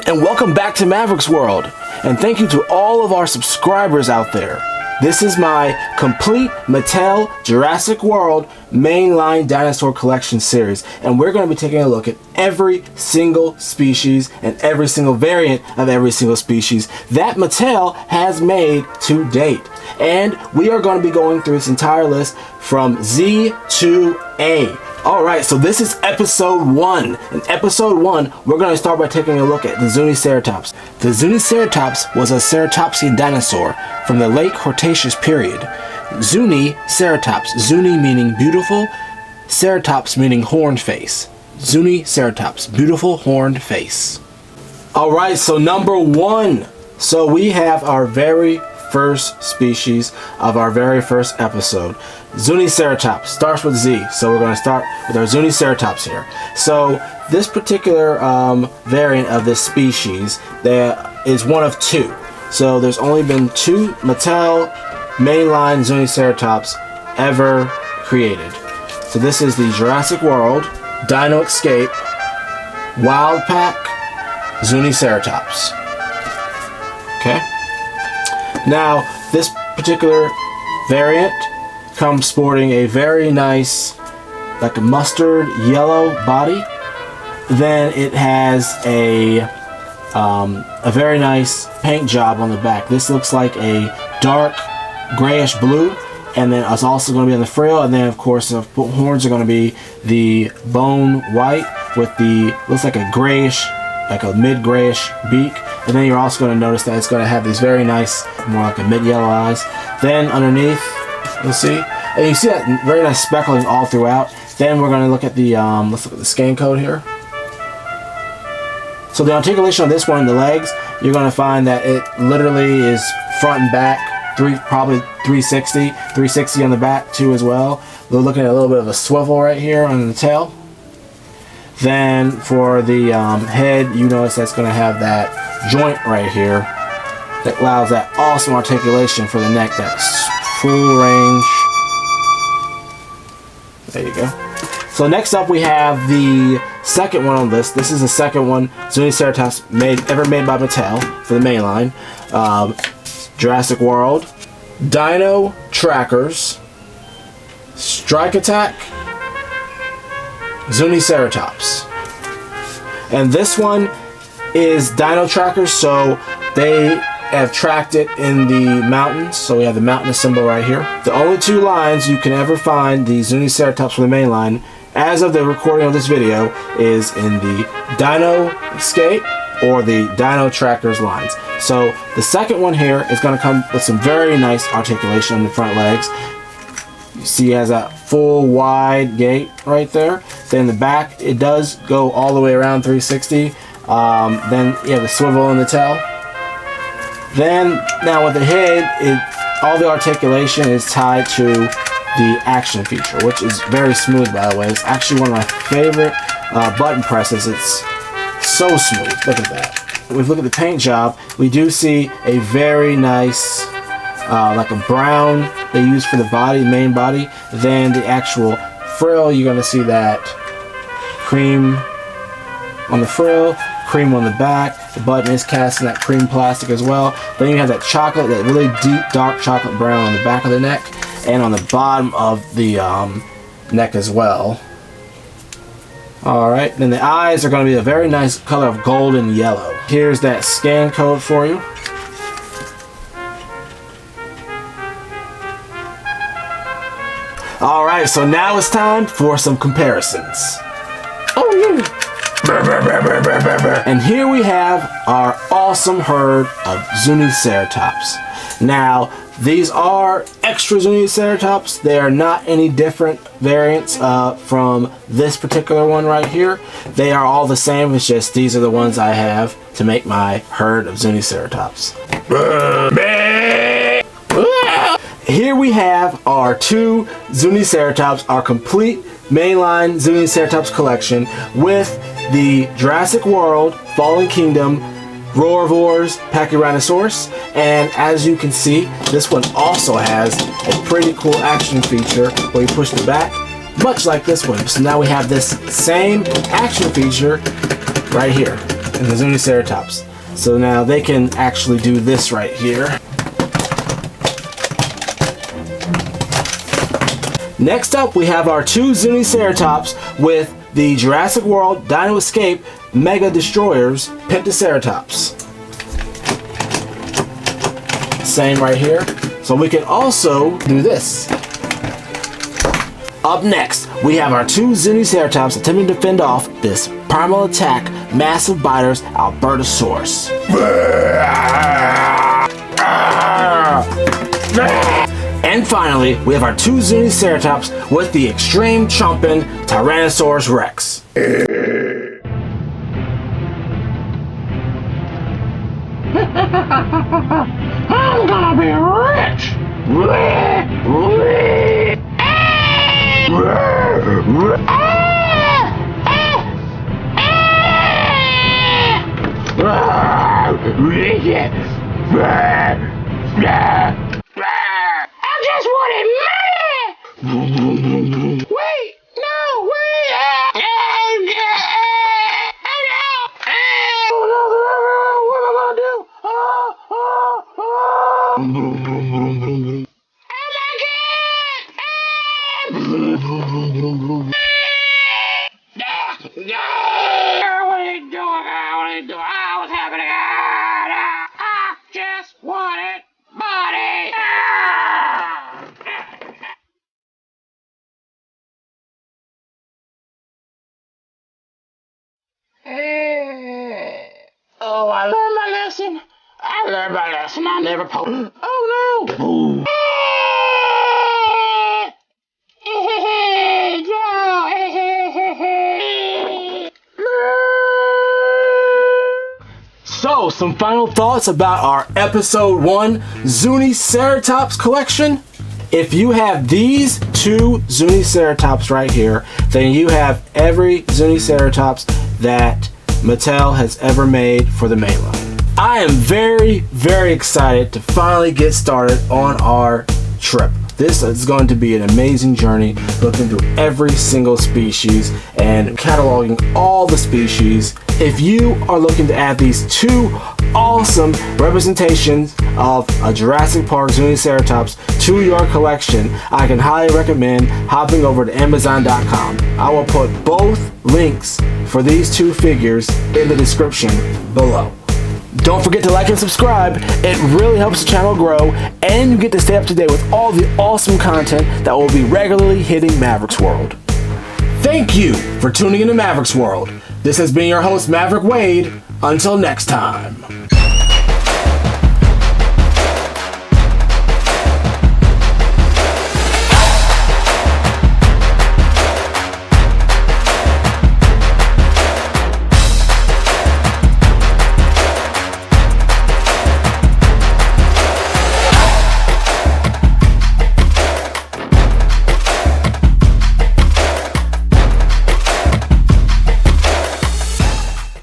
and welcome back to Maverick's World, and thank you to all of our subscribers out there. This is my complete Mattel Jurassic World mainline dinosaur collection series, and we're going to be taking a look at every single species and every single variant of every single species that Mattel has made to date. And we are going to be going through this entire list from Z to A. Alright, so this is episode 1. In episode 1, we're going to start by taking a look at the Zuniceratops. The Zuniceratops was a ceratopsian dinosaur from the late Cretaceous period. Zuniceratops, Zuni meaning beautiful, ceratops meaning horned face. Zuniceratops, beautiful horned face. Alright, so number 1. So we have our very first species of our very first episode. Zuniceratops starts with Z, so we're going to start with our Zuniceratops here. So this particular variant of this species there is one of 2. So there's only been 2 Mattel mainline Zuniceratops ever created. So this is the Jurassic World Dino Escape Wild Pack Zuniceratops. Okay. Now, this particular variant comes sporting a very nice, like a mustard yellow body. Then it has a very nice paint job on the back. This looks like a dark grayish blue, and then it's also going to be on the frill. And then, of course, the horns are going to be the bone white with the looks like a grayish, like a mid-grayish beak. And then you're also going to notice that it's going to have these very nice, more like a mid-yellow eyes. Then underneath, you'll see, and you see that very nice speckling all throughout. Then we're going to look at the, let's look at the scan code here. So the articulation on this one, the legs, you're going to find that it literally is front and back, probably 360 on the back too as well. We're looking at a little bit of a swivel right here on the tail. Then for the head, you notice that's going to have that joint right here that allows that awesome articulation for the neck, that full range. There you go. So next up we have the second one on this. This is the second one, Zuniceratops ever made by Mattel for the mainline. Jurassic World Dino Trackers Strike Attack Zuniceratops. And this one is Dino Trackers, so they have tracked it in the mountains. So we have the mountain symbol right here. The only 2 lines you can ever find the Zuniceratops from the main line, as of the recording of this video, is in the Dino Escape or the Dino Trackers lines. So the second one here is going to come with some very nice articulation on the front legs. You see it has that full wide gait right there. Then the back, it does go all the way around 360. Then you have the swivel in the tail. Then now with the head, all the articulation is tied to the action feature, which is very smooth, by the way. It's actually one of my favorite button presses. It's so smooth. Look at that. If we look at the paint job, we do see a very nice, like a brown they use for the body, main body. Then the actual frill, you're going to see that cream on the frill, cream on the back. The button is cast in that cream plastic as well. Then you have that chocolate, that really deep dark chocolate brown on the back of the neck and on the bottom of the neck as well. Alright, then the eyes are going to be a very nice color of golden yellow. Here's that scan code for you. Alright, so now it's time for some comparisons. Oh yeah! And here we have our awesome herd of Zuniceratops. Now, these are extra Zuniceratops. They are not any different variants from this particular one right here. They are all the same. It's just these are the ones I have to make my herd of Zuniceratops. Here we have our 2 Zuniceratops, our complete mainline Zuniceratops collection with the Jurassic World Fallen Kingdom Roarvors Pachyrhinosaurus. And as you can see, this one also has a pretty cool action feature where you push the back, much like this one. So now we have this same action feature right here. and the Zuniceratops. So now they can actually do this right here. Next up, we have our two Zuniceratops with the Jurassic World Dino Escape Mega Destroyers Pentaceratops. Same right here. So we can also do this. Up next, we have our two Zuniceratops attempting to fend off this primal attack massive biters Albertosaurus. And finally, we have our two Zuniceratops with the extreme chomping Tyrannosaurus Rex. I'm gonna be rich! I just wanted money! Wait! No! Wait! Oh no! What am I gonna do? Oh my God! What are you doing? What's happening? I just wanted money! Oh, I learned my lesson. I never post. Oh no! So, some final thoughts about our episode 1 Zuniceratops collection. If you have these two Zuniceratops right here, then you have every Zuniceratops that Mattel has ever made for the mainline. I am very, very excited to finally get started on our trip. This is going to be an amazing journey, looking through every single species and cataloging all the species. If you are looking to add these two awesome representations of a Jurassic Park Zuniceratops to your collection, I can highly recommend hopping over to Amazon.com. I will put both links for these two figures in the description below. Don't forget to like and subscribe. It really helps the channel grow, and you get to stay up to date with all the awesome content that will be regularly hitting Maverick's World. Thank you for tuning into Maverick's World. This has been your host, Maverick Wade. Until next time.